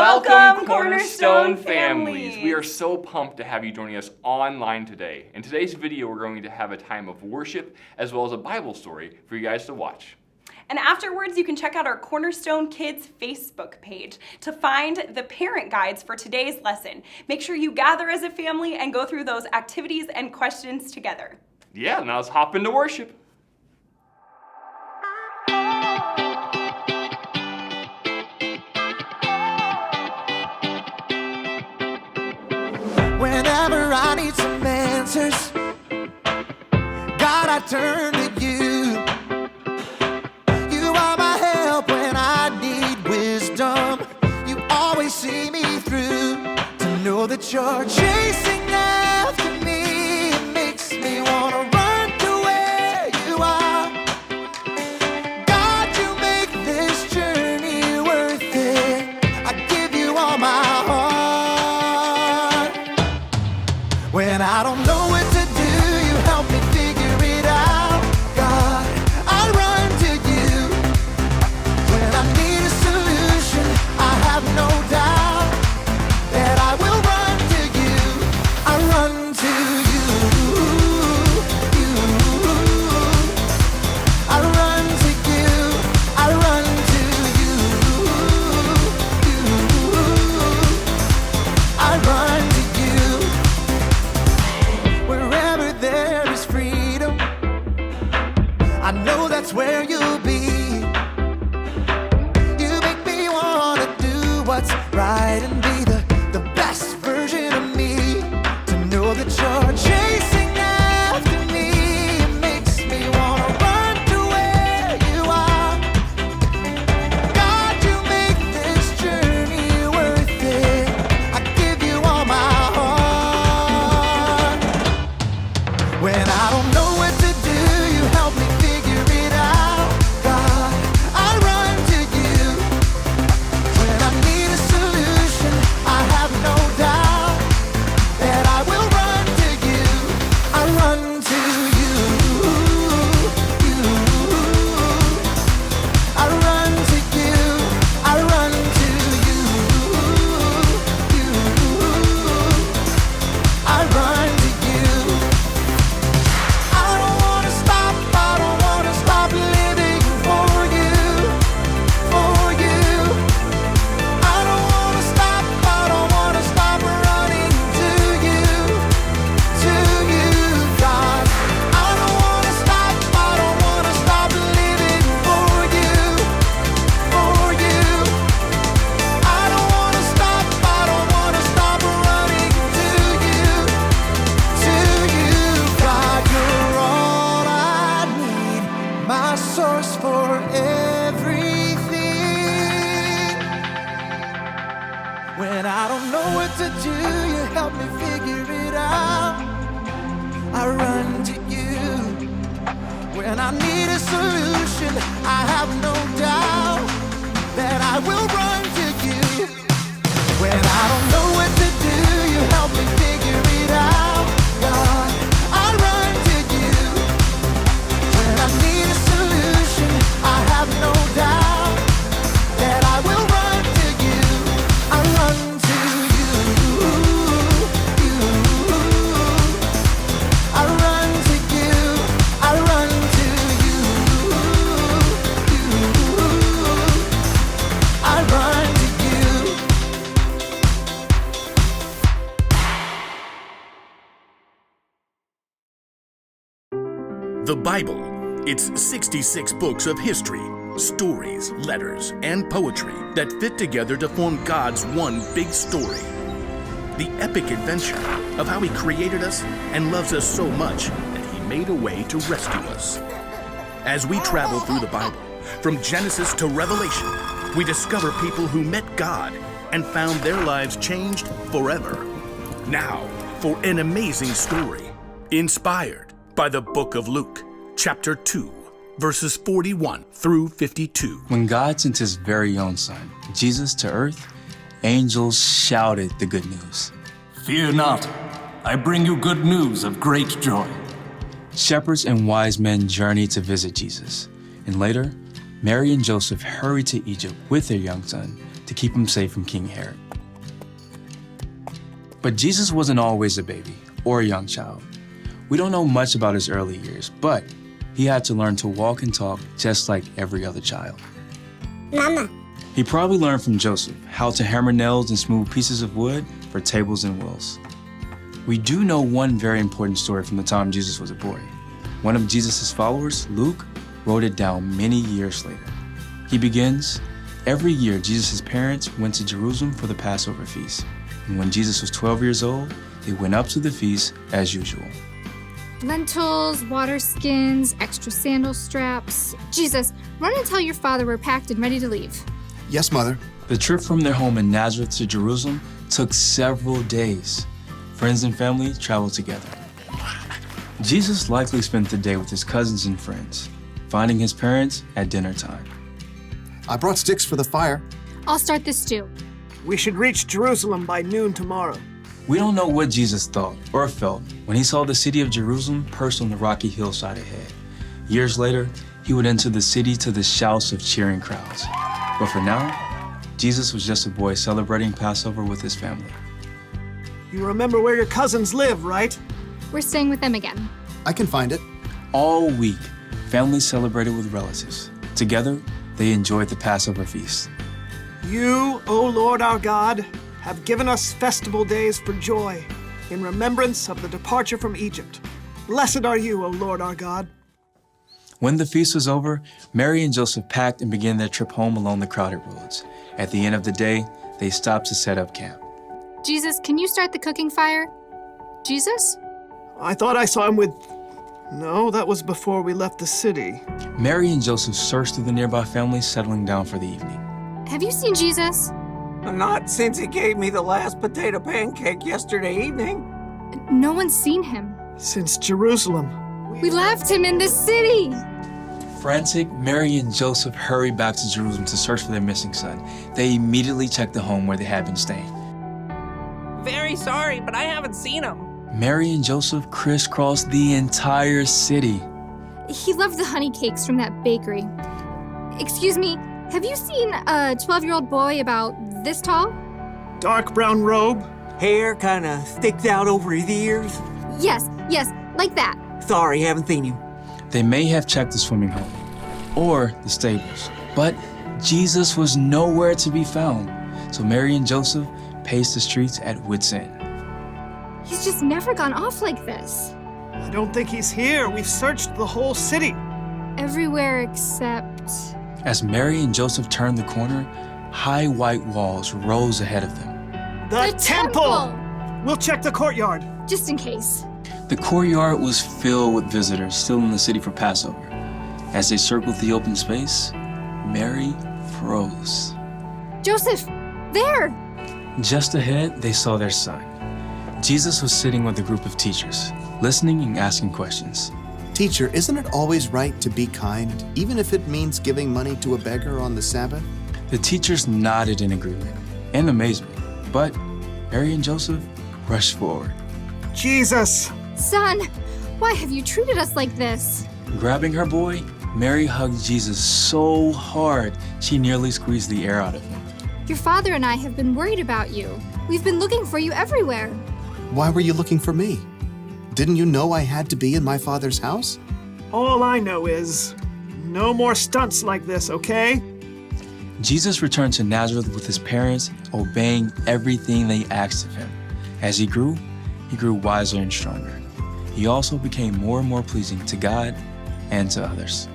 Welcome, Cornerstone families! We are so pumped to have you joining us online today. In today's video, we're going to have a time of worship as well as a Bible story for you guys to watch. And afterwards, you can check out our Cornerstone Kids Facebook page to find the parent guides for today's lesson. Make sure you gather as a family and go through those activities and questions together. Yeah, now let's hop into worship. Whenever I need some answers, God, I turn to you. You are my help when I need wisdom. You always see me through. To know that you're chasing after me, it makes me want to run to where you are. God, you make this journey worth it. I give you all my heart. When I don't know what to do, you help me figure it out. God, I run to you. When I need a solution, I have no doubt that I will run to you. I run to you. I run to you. I run to you. I run to you. Wherever there is freedom, I know that's where you'll be. You make me wanna do what's right and be the best version of me. To know that you're chasing after me, it makes me wanna run to where you are. God, you make this journey worth it. I give you all my heart. When I don't know what to do, you help me figure it out. God, I run to you. When I need a solution, I have no doubt that I will run to you. I run to you. I run to you. I run to you. I run to you. I don't wanna stop living for you, for you. I don't wanna stop running to you, God. I don't wanna stop living for you, for you. I don't wanna stop running to you, God. You're all I need, my source for everything. When I don't know what to do, you help me figure it out. I run to you. When I need a solution, I have no doubt that I will run to you. When I don't know what to do, you help me figure it out. God, I run to you. When I need a solution, I have no doubt that I will run to you. I run to you. I run to you. I run to you. I run to you. The Bible. It's 66 books of history, stories, letters, and poetry that fit together to form God's one big story. The epic adventure of how He created us and loves us so much that He made a way to rescue us. As we travel through the Bible, from Genesis to Revelation, we discover people who met God and found their lives changed forever. Now, for an amazing story, inspired by the book of Luke, chapter 2, verses 41 through 52. When God sent His very own Son, Jesus, to earth, angels shouted the good news. Fear not, I bring you good news of great joy. Shepherds and wise men journeyed to visit Jesus, and later, Mary and Joseph hurried to Egypt with their young son to keep him safe from King Herod. But Jesus wasn't always a baby or a young child. We don't know much about his early years, but he had to learn to walk and talk just like every other child. Mama. He probably learned from Joseph how to hammer nails and smooth pieces of wood for tables and wheels. We do know one very important story from the time Jesus was a boy. One of Jesus' followers, Luke, wrote it down many years later. He begins, every year Jesus' parents went to Jerusalem for the Passover feast. And when Jesus was 12 years old, they went up to the feast as usual. Lentils, water skins, extra sandal straps. Jesus, run and tell your father we're packed and ready to leave. Yes, Mother. The trip from their home in Nazareth to Jerusalem took several days. Friends and family traveled together. Jesus likely spent the day with his cousins and friends, finding his parents at dinner time. I brought sticks for the fire. I'll start this stew. We should reach Jerusalem by noon tomorrow. We don't know what Jesus thought or felt when he saw the city of Jerusalem perched on the rocky hillside ahead. Years later, he would enter the city to the shouts of cheering crowds. But for now, Jesus was just a boy celebrating Passover with his family. You remember where your cousins live, right? We're staying with them again. I can find it. All week, families celebrated with relatives. Together, they enjoyed the Passover feast. You, O Lord our God, have given us festival days for joy, in remembrance of the departure from Egypt. Blessed are you, O Lord our God. When the feast was over, Mary and Joseph packed and began their trip home along the crowded roads. At the end of the day, they stopped to set up camp. Jesus, can you start the cooking fire? Jesus? I thought I saw him with... No, that was before we left the city. Mary and Joseph searched through the nearby families, settling down for the evening. Have you seen Jesus? Not since he gave me the last potato pancake yesterday evening. No one's seen him. Since Jerusalem. We left him in the city. Frantic, Mary and Joseph hurried back to Jerusalem to search for their missing son. They immediately checked the home where they had been staying. Very sorry, but I haven't seen him. Mary and Joseph crisscrossed the entire city. He loved the honey cakes from that bakery. Excuse me, have you seen a 12-year-old boy about this tall? Dark brown robe. Hair kind of sticks out over his ears. Yes, like that. Sorry, haven't seen him. They may have checked the swimming hole or the stables, but Jesus was nowhere to be found. So Mary and Joseph paced the streets at wit's end. He's just never gone off like this. I don't think he's here. We've searched the whole city. Everywhere except... As Mary and Joseph turned the corner, high white walls rose ahead of them. The temple! We'll check the courtyard. Just in case. The courtyard was filled with visitors still in the city for Passover. As they circled the open space, Mary froze. Joseph, there! Just ahead, they saw their son. Jesus was sitting with a group of teachers, listening and asking questions. Teacher, isn't it always right to be kind, even if it means giving money to a beggar on the Sabbath? The teachers nodded in agreement and amazement, but Mary and Joseph rushed forward. Jesus! Son, why have you treated us like this? Grabbing her boy, Mary hugged Jesus so hard she nearly squeezed the air out of him. Your father and I have been worried about you. We've been looking for you everywhere. Why were you looking for me? Didn't you know I had to be in my father's house? All I know is, no more stunts like this, okay? Jesus returned to Nazareth with his parents, obeying everything they asked of him. As he grew wiser and stronger. He also became more and more pleasing to God and to others.